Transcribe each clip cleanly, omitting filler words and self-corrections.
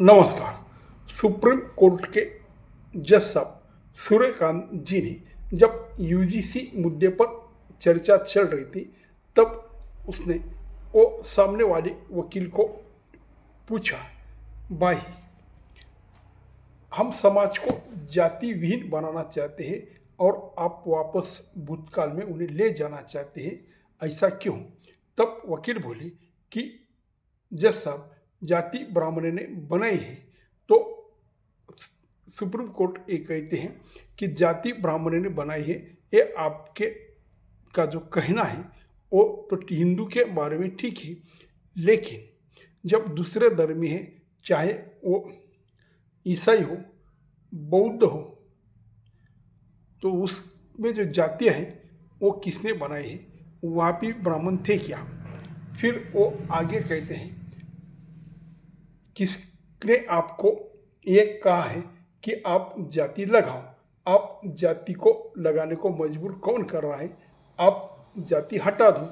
नमस्कार। Supreme court के जज साहब सूर्यकांत जी ने जब यूजीसी मुद्दे पर चर्चा चल रही थी, तब उसने वो सामने वाले वकील को पूछा, भाई, हम समाज को जाति विहीन बनाना चाहते हैं और आप वापस भूतकाल में उन्हें ले जाना चाहते हैं, ऐसा क्यों? तब वकील बोले कि जज साहब, जाति ब्राह्मण ने बनाई है। तो सुप्रीम कोर्ट ये कहते हैं कि जाति ब्राह्मण ने बनाई है, ये आपके का जो कहना है वो तो हिंदू के बारे में ठीक है, लेकिन जब दूसरे धर्मी है, चाहे वो ईसाई हो, बौद्ध हो, तो उसमें जो जातियाँ हैं वो किसने बनाई है? वहाँ भी ब्राह्मण थे क्या? फिर वो आगे कहते हैं, किसने आपको ये कहा है कि आप जाति लगाओ? आप जाति को लगाने को मजबूर कौन कर रहा है? आप जाति हटा दो,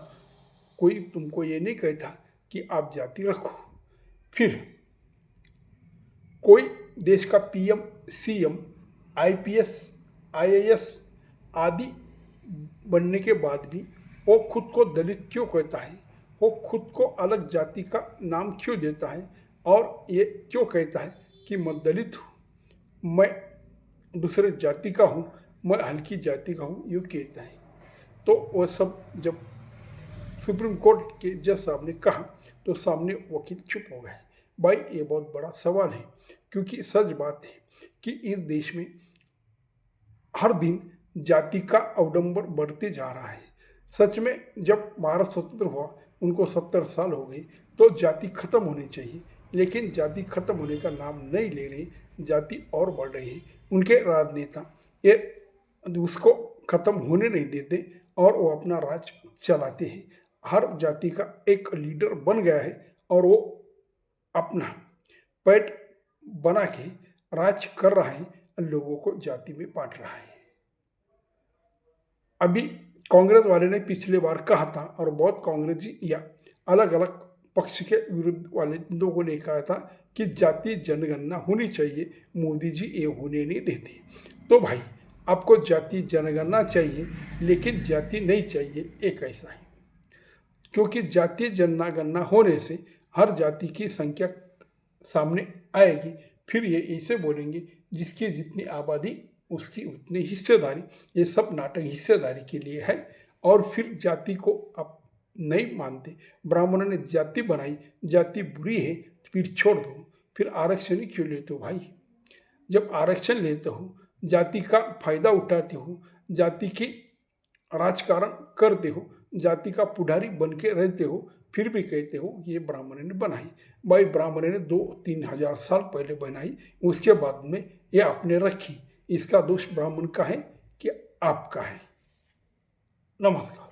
कोई तुमको ये नहीं कहता कि आप जाति रखो। फिर कोई देश का पीएम, सीएम, आईपीएस, आईएएस आदि बनने के बाद भी वो खुद को दलित क्यों कहता है? वो खुद को अलग जाति का नाम क्यों देता है और ये क्यों कहता है कि मैं दलित हूँ, मैं दूसरे जाति का हूँ, मैं हल्की जाति का हूँ, यूँ कहता है। तो वह सब जब सुप्रीम कोर्ट के जज साहब ने कहा तो सामने वकील चुप हो गए। भाई, ये बहुत बड़ा सवाल है, क्योंकि सच बात है कि इस देश में हर दिन जाति का अवडंबर बढ़ते जा रहा है। सच में जब भारत स्वतंत्र हुआ, उनको 70 साल हो गए, तो जाति खत्म होनी चाहिए, लेकिन जाति खत्म होने का नाम नहीं ले रही, जाति और बढ़ रही है। उनके राजनेता ये उसको खत्म होने नहीं देते और वो अपना राज चलाते हैं। हर जाति का एक लीडर बन गया है और वो अपना पेट बना के राज कर रहा है, लोगों को जाति में बांट रहा है। अभी कांग्रेस वाले ने पिछले बार कहा था, और बहुत कांग्रेसी या अलग अलग पक्ष के विरुद्ध वाले लोगों ने कहा था कि जाति जनगणना होनी चाहिए, मोदी जी ये होने नहीं देते। तो भाई, आपको जाति जनगणना चाहिए, लेकिन जाति नहीं चाहिए, एक ऐसा है, क्योंकि जातीय जनगणना होने से हर जाति की संख्या सामने आएगी। फिर ये ऐसे बोलेंगे, जिसकी जितनी आबादी उसकी उतनी हिस्सेदारी। ये सब नाटक हिस्सेदारी के लिए है, और फिर जाति को आप नहीं मानते। ब्राह्मणों ने जाति बनाई, जाति बुरी है, फिर छोड़ दो। फिर आरक्षण ही क्यों लेते हो भाई? जब आरक्षण लेते हो, जाति का फायदा उठाते हो, जाति की राजकारण करते हो, जाति का पुजारी बन के रहते हो, फिर भी कहते हो ये ब्राह्मण ने बनाई। भाई, ब्राह्मण ने 2-3 हजार साल पहले बनाई, उसके बाद में ये आपने रखी। इसका दोष ब्राह्मण का है कि आपका है? नमस्कार।